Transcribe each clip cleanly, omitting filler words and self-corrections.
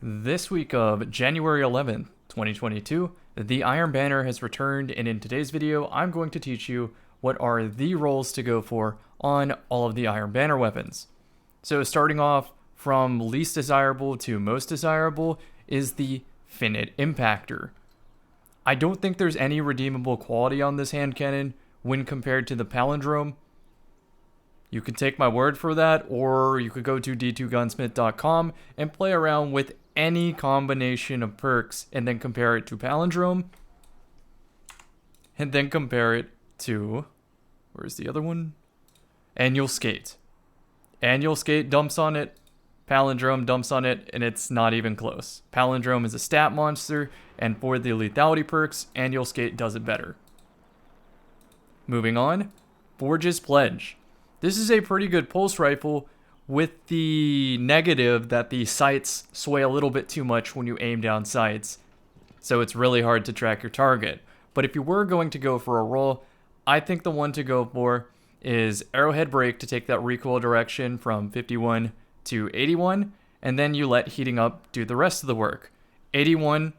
This week of January 11th, 2022, the Iron Banner has returned, and in today's video, I'm going to teach you what are the roles to go for on all of the Iron Banner weapons. So starting off from least desirable to most desirable is the Finite Impactor. I don't think there's any redeemable quality on this hand cannon when compared to the Palindrome. You can take my word for that, or you could go to d2gunsmith.com and play around with any combination of perks and then compare it to Palindrome. And then compare it to, where's the other one? Annual Skate. Annual Skate dumps on it, Palindrome dumps on it, and it's not even close. Palindrome is a stat monster, and for the lethality perks, Annual Skate does it better. Moving on, Forge's Pledge. This is a pretty good pulse rifle with the negative that the sights sway a little bit too much when you aim down sights, so it's really hard to track your target. But if you were going to go for a roll, I think the one to go for is Arrowhead Break to take that recoil direction from 51 to 81, and then you let Heating Up do the rest of the work. 81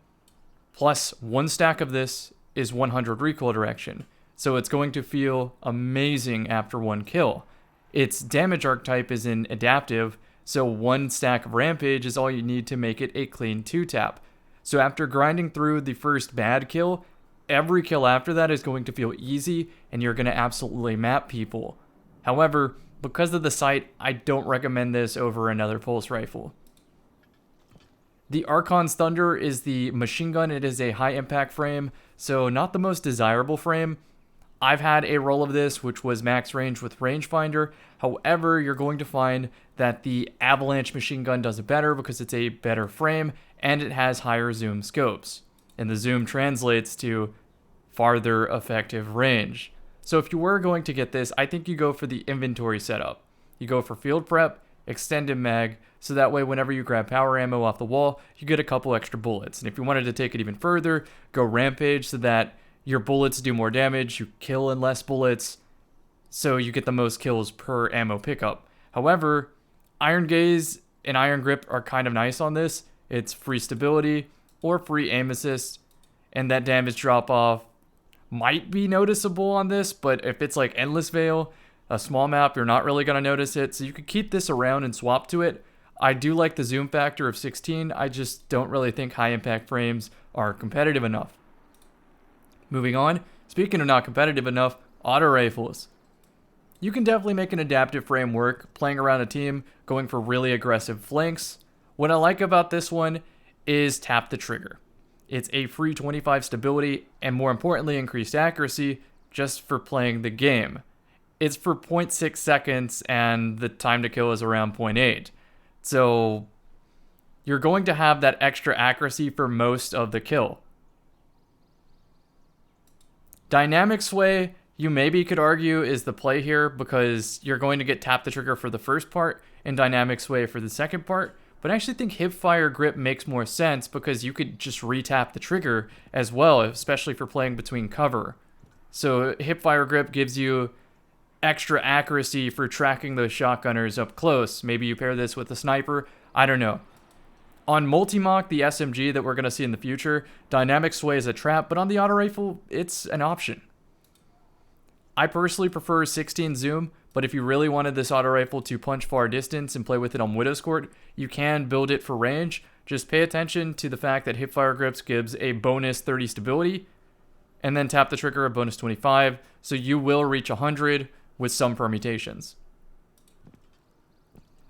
plus one stack of this is 100 recoil direction, so it's going to feel amazing after one kill. Its damage archetype is in adaptive, so one stack of Rampage is all you need to make it a clean 2-tap. So after grinding through the first bad kill, every kill after that is going to feel easy, and you're going to absolutely map people. However, because of the sight, I don't recommend this over another pulse rifle. The Arkons Thunder is the machine gun. It is a high impact frame, so not the most desirable frame. I've had a roll of this, which was max range with rangefinder. However, you're going to find that the Avalanche machine gun does it better because it's a better frame and it has higher zoom scopes. And the zoom translates to farther effective range. So if you were going to get this, I think you go for the inventory setup. You go for field prep, extended mag, so that way whenever you grab power ammo off the wall, you get a couple extra bullets. And if you wanted to take it even further, go Rampage so that your bullets do more damage, you kill in less bullets, so you get the most kills per ammo pickup. However, Iron Gaze and Iron Grip are kind of nice on this. It's free stability or free aim assist, and that damage drop off might be noticeable on this, but if it's like Endless Veil, a small map, you're not really going to notice it, so you could keep this around and swap to it. I do like the zoom factor of 16, I just don't really think high impact frames are competitive enough. Moving on, speaking of not competitive enough, auto rifles. You can definitely make an adaptive frame work, playing around a team, going for really aggressive flanks. What I like about this one is tap the trigger. It's a free 25 stability and more importantly increased accuracy just for playing the game. It's for 0.6 seconds and the time to kill is around 0.8. So you're going to have that extra accuracy for most of the kill. Dynamic sway, you maybe could argue, is the play here because you're going to get tap the trigger for the first part and dynamic sway for the second part. But I actually think hipfire grip makes more sense because you could just re-tap the trigger as well, especially for playing between cover. So hipfire grip gives you extra accuracy for tracking those shotgunners up close. Maybe you pair this with a sniper, I don't know. On Multimock, the SMG that we're going to see in the future, dynamic sway is a trap, but on the auto rifle, it's an option. I personally prefer 16 zoom, but if you really wanted this auto rifle to punch far distance and play with it on Widow's Court, you can build it for range. Just pay attention to the fact that hipfire grips gives a bonus 30 stability, and then tap the trigger a bonus 25, so you will reach 100 with some permutations.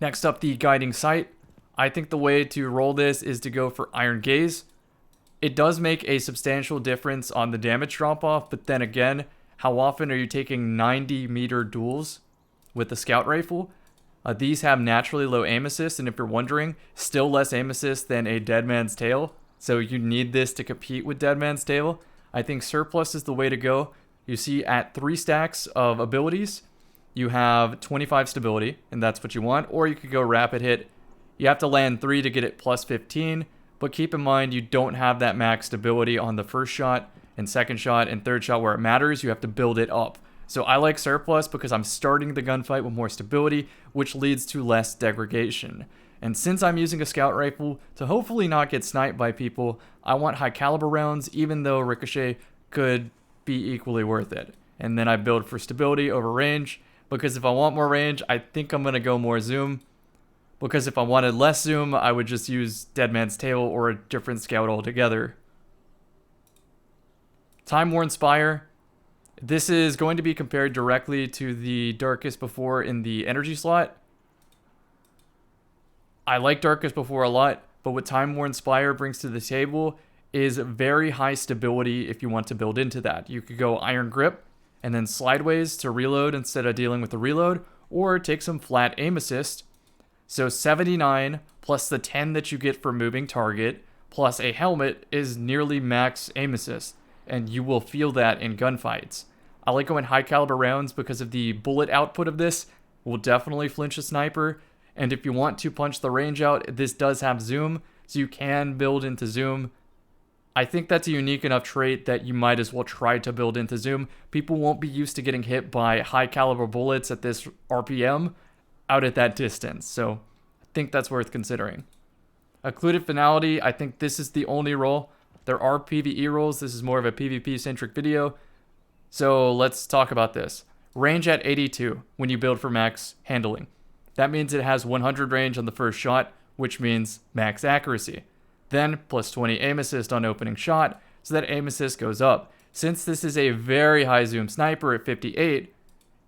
Next up, the guiding sight. I think the way to roll this is to go for Iron Gaze. It does make a substantial difference on the damage drop-off, but then again, how often are you taking 90-meter duels with the scout rifle? These have naturally low aim assist, and if you're wondering, still less aim assist than a Dead Man's Tail, so you need this to compete with Dead Man's Tail. I think surplus is the way to go. You see at 3 stacks of abilities, you have 25 stability, and that's what you want, or you could go rapid hit. You have to land 3 to get it plus 15, but keep in mind you don't have that max stability on the first shot and second shot and third shot where it matters. You have to build it up. So I like surplus because I'm starting the gunfight with more stability, which leads to less degradation. And since I'm using a scout rifle to hopefully not get sniped by people, I want high caliber rounds, even though ricochet could be equally worth it. And then I build for stability over range, because if I want more range, I think I'm going to go more zoom. Because if I wanted less zoom, I would just use Dead Man's Table or a different scout altogether. Time Worn Spire. This is going to be compared directly to the Darkest Before in the energy slot. I like Darkest Before a lot, but what Time Worn Spire brings to the table is very high stability if you want to build into that. You could go Iron Grip and then Slideways to reload instead of dealing with the reload, or take some flat aim assist. So 79 plus the 10 that you get for moving target plus a helmet is nearly max aim assist, and you will feel that in gunfights. I like going high caliber rounds because of the bullet output of this will definitely flinch a sniper. And if you want to punch the range out, this does have zoom, so you can build into zoom. I think that's a unique enough trait that you might as well try to build into zoom. People won't be used to getting hit by high caliber bullets at this RPM out at that distance, so I think that's worth considering. Occluded Finality, I think this is the only role. There are PvE roles. This is more of a PvP centric video. So let's talk about this. Range at 82 when you build for max handling. That means it has 100 range on the first shot, which means max accuracy. Then plus 20 aim assist on opening shot, so that aim assist goes up. Since this is a very high zoom sniper at 58,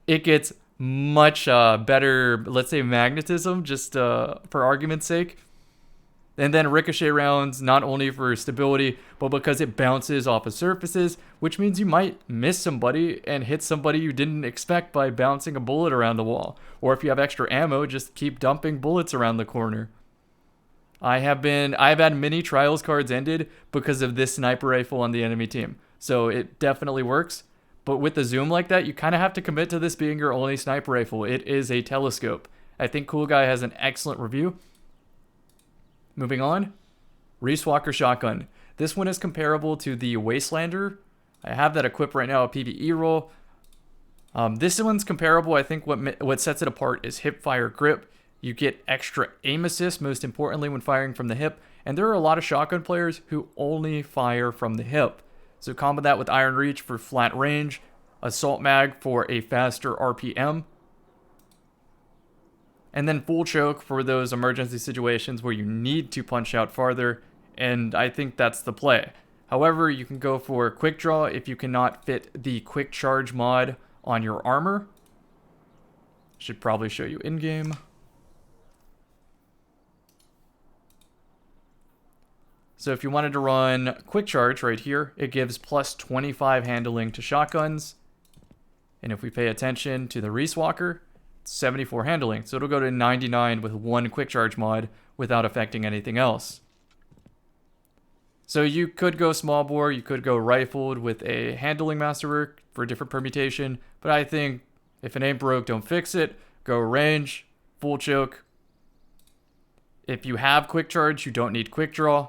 it gets much better, let's say magnetism, just for argument's sake. And then ricochet rounds, not only for stability, but because it bounces off of surfaces, which means you might miss somebody and hit somebody you didn't expect by bouncing a bullet around the wall. Or if you have extra ammo, just keep dumping bullets around the corner. I've had many trials cards ended because of this sniper rifle on the enemy team. So it definitely works. But with the zoom like that, you kind of have to commit to this being your only sniper rifle. It is a telescope. I think Cool Guy has an excellent review. Moving on, Reese Walker shotgun. This one is comparable to the Wastelander. I have that equipped right now, a PvE roll. This one's comparable. I think what sets it apart is hip fire grip. You get extra aim assist, most importantly, when firing from the hip. And there are a lot of shotgun players who only fire from the hip. So combo that with Iron Reach for flat range, Assault Mag for a faster RPM, and then Full Choke for those emergency situations where you need to punch out farther, and I think that's the play. However, you can go for Quick Draw if you cannot fit the Quick Charge mod on your armor. Should probably show you in-game. So if you wanted to run Quick Charge right here, it gives plus 25 handling to shotguns. And if we pay attention to the Reese Walker, 74 handling. So it'll go to 99 with one Quick Charge mod without affecting anything else. So you could go small bore, you could go rifled with a handling masterwork for a different permutation. But I think if it ain't broke, don't fix it. Go range, Full Choke. If you have Quick Charge, you don't need Quick Draw.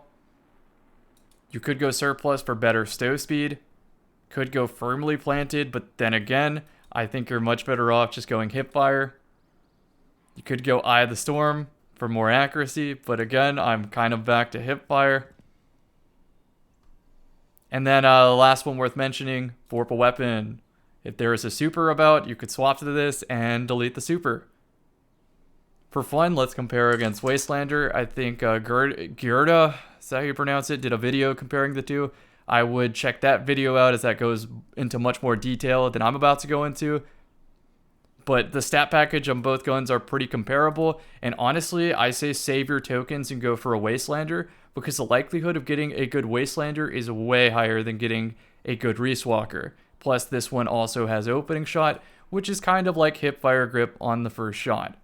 You could go surplus for better stow speed. Could go firmly planted, but then again, I think you're much better off just going hip fire. You could go Eye of the Storm for more accuracy, but again, I'm kind of back to hip fire. And then the last one worth mentioning, Vorpal Weapon. If there is a super about, you could swap to this and delete the super. For fun, let's compare against Wastelander. I think Gerda, is that how you pronounce it, did a video comparing the two. I would check that video out as that goes into much more detail than I'm about to go into. But the stat package on both guns are pretty comparable. And honestly, I say save your tokens and go for a Wastelander, because the likelihood of getting a good Wastelander is way higher than getting a good Reese Walker. Plus, this one also has opening shot, which is kind of like hip fire grip on the first shot.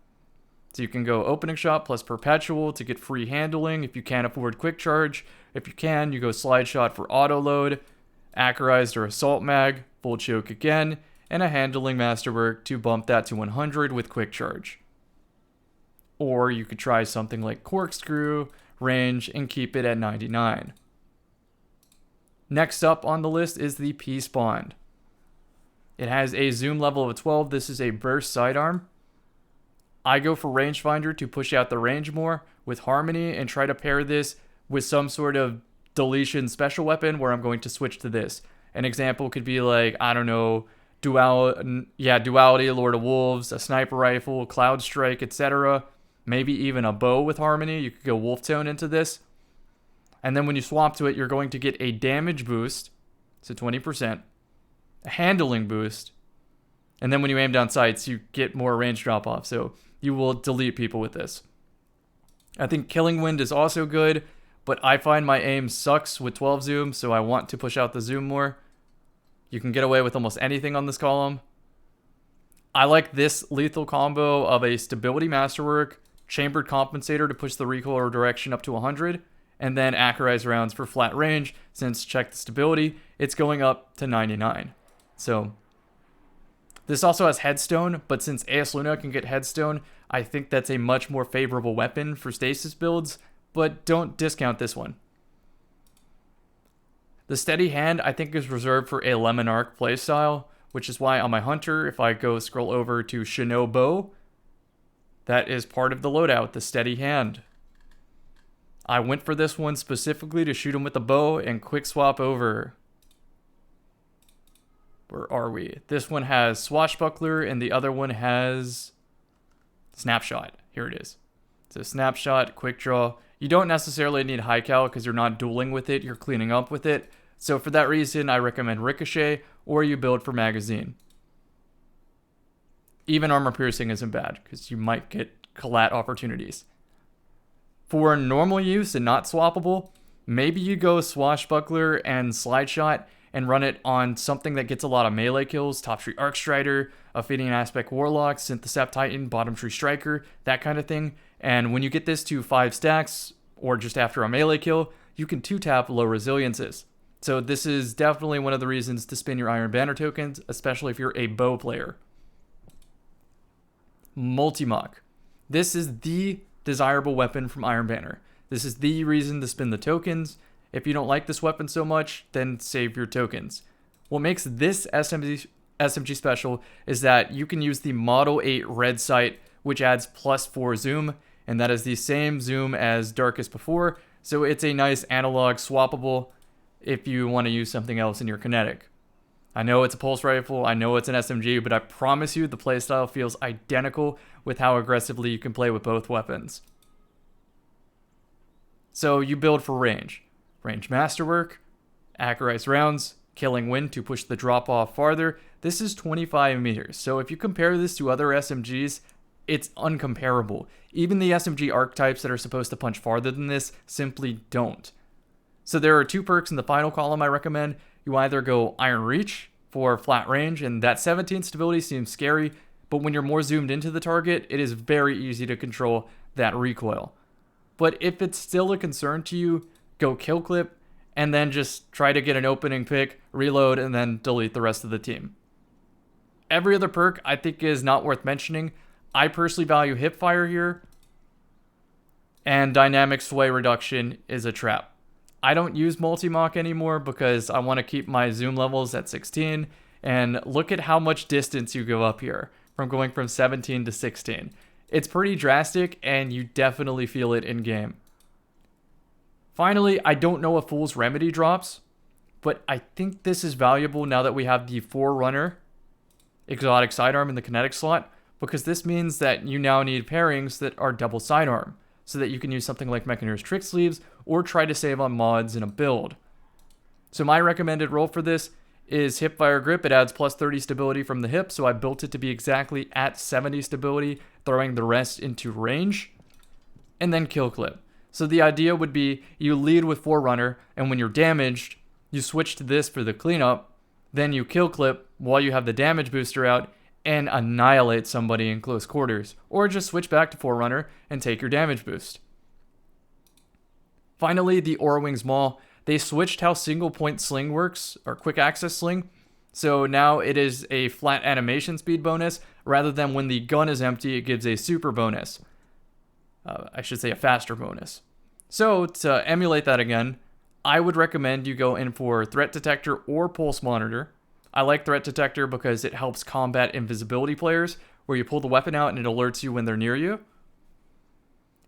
So you can go opening shot plus perpetual to get free handling if you can't afford quick charge. If you can, you go slide shot for auto load, accurized or assault mag, full choke again, and a handling masterwork to bump that to 100 with quick charge. Or you could try something like corkscrew, range, and keep it at 99. Next up on the list is the Pspawn. It has a zoom level of 12. This is a burst sidearm. I go for rangefinder to push out the range more with harmony and try to pair this with some sort of deletion special weapon where I'm going to switch to this. An example could be like, I don't know, duality, Lord of Wolves, a sniper rifle, cloud strike, etc. Maybe even a bow with harmony. You could go wolf tone into this. And then when you swap to it, you're going to get a damage boost, so 20%, a handling boost, and then when you aim down sights, you get more range drop off, so you will delete people with this. I think Killing Wind is also good, but I find my aim sucks with 12 zoom, so I want to push out the zoom more. You can get away with almost anything on this column. I like this lethal combo of a Stability Masterwork, Chambered Compensator to push the recoil direction up to 100, and then Accurized Rounds for flat range, since check the stability, it's going up to 99. So this also has Headstone, but since AS Luna can get Headstone, I think that's a much more favorable weapon for stasis builds, but don't discount this one. The Steady Hand I think is reserved for a Lemon Arc playstyle, which is why on my Hunter, if I go scroll over to Shinnok Bow, that is part of the loadout, the Steady Hand. I went for this one specifically to shoot him with a bow and quick swap over. Where are we? This one has Swashbuckler and the other one has Snapshot. Here it is. So Snapshot, Quick Draw. You don't necessarily need High Cal because you're not dueling with it, you're cleaning up with it. So for that reason, I recommend Ricochet or you build for Magazine. Even Armor Piercing isn't bad because you might get collat opportunities. For normal use and not swappable, maybe you go Swashbuckler and Slide Shot and run it on something that gets a lot of melee kills, Top Tree Arc Strider, a Fading Aspect Warlock, Synthesept Titan, Bottom Tree Striker, that kind of thing. And when you get this to 5 stacks, or just after a melee kill, you can 2-tap low resiliences. So this is definitely one of the reasons to spin your Iron Banner tokens, especially if you're a bow player. Multimock. This is the desirable weapon from Iron Banner. This is the reason to spin the tokens. If you don't like this weapon so much, then save your tokens. What makes this SMG special is that you can use the Model 8 red sight, which adds +4 zoom, and that is the same zoom as Darkest before, so it's a nice analog swappable if you want to use something else in your kinetic. I know it's a pulse rifle, I know it's an SMG, but I promise you the playstyle feels identical with how aggressively you can play with both weapons. So you build for range. Range Masterwork, Accurized Rounds, Killing Wind to push the drop off farther. This is 25 meters, so if you compare this to other SMGs, it's uncomparable. Even the SMG archetypes that are supposed to punch farther than this simply don't. So there are 2 perks in the final column I recommend. You either go Iron Reach for flat range, and that 17 stability seems scary, but when you're more zoomed into the target, it is very easy to control that recoil. But if it's still a concern to you, go Kill Clip, and then just try to get an opening pick, reload, and then delete the rest of the team. Every other perk I think is not worth mentioning. I personally value Hipfire here, and Dynamic Sway Reduction is a trap. I don't use Multimock anymore because I want to keep my zoom levels at 16, and look at how much distance you go up here from going from 17 to 16. It's pretty drastic, and you definitely feel it in game. Finally, I don't know if Fool's Remedy drops, but I think this is valuable now that we have the Forerunner exotic sidearm in the kinetic slot, because this means that you now need pairings that are double sidearm, so that you can use something like Mechanitor's Trick Sleeves or try to save on mods in a build. So my recommended roll for this is Hipfire Grip. It adds +30 stability from the hip, so I built it to be exactly at 70 stability, throwing the rest into range, and then Kill Clip. So the idea would be you lead with Forerunner, and when you're damaged, you switch to this for the cleanup, then you Kill Clip while you have the damage booster out, and annihilate somebody in close quarters, or just switch back to Forerunner and take your damage boost. Finally, the Aurawings Maul. They switched how single point sling works, or quick access sling, so now it is a flat animation speed bonus, rather than when the gun is empty, it gives a super bonus. I should say a faster bonus. So to emulate that again, I would recommend you go in for Threat Detector or Pulse Monitor. I like Threat Detector because it helps combat invisibility players, where you pull the weapon out and it alerts you when they're near you.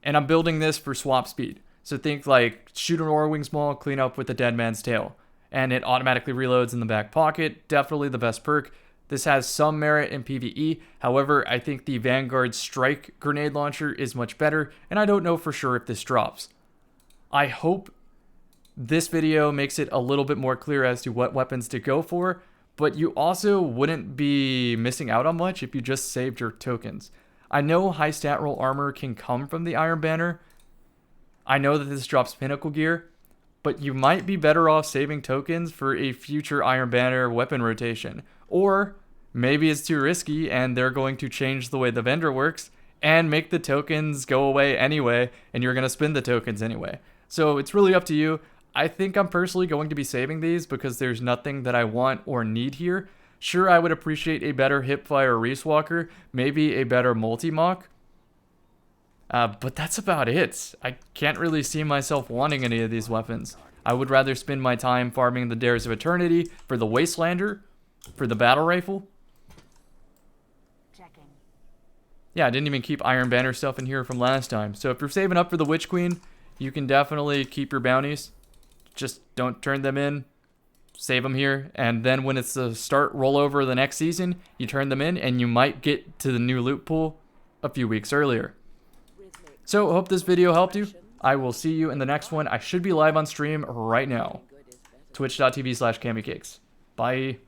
And I'm building this for swap speed. So think like shoot an Aurawings Maul, clean up with the dead man's tail. And it automatically reloads in the back pocket. Definitely the best perk. This has some merit in PvE. However, I think the Vanguard Strike grenade launcher is much better. And I don't know for sure if this drops. I hope this video makes it a little bit more clear as to what weapons to go for. But you also wouldn't be missing out on much if you just saved your tokens. I know high stat roll armor can come from the Iron Banner. I know that this drops Pinnacle gear, but you might be better off saving tokens for a future Iron Banner weapon rotation. Or maybe it's too risky and they're going to change the way the vendor works and make the tokens go away anyway, and you're going to spend the tokens anyway. So it's really up to you. I think I'm personally going to be saving these because there's nothing that I want or need here. Sure, I would appreciate a better hipfire Reese Walker, maybe a better multimach. But that's about it. I can't really see myself wanting any of these weapons. I would rather spend my time farming the Dares of Eternity for the Wastelander, for the battle rifle. Checking. Yeah, I didn't even keep Iron Banner stuff in here from last time. So if you're saving up for the Witch Queen, you can definitely keep your bounties. Just don't turn them in. Save them here, and then when it's the start rollover the next season, you turn them in, and you might get to the new loot pool a few weeks earlier. So, I hope this video helped you. I will see you in the next one. I should be live on stream right now. Twitch.tv/CamyCakes. Bye.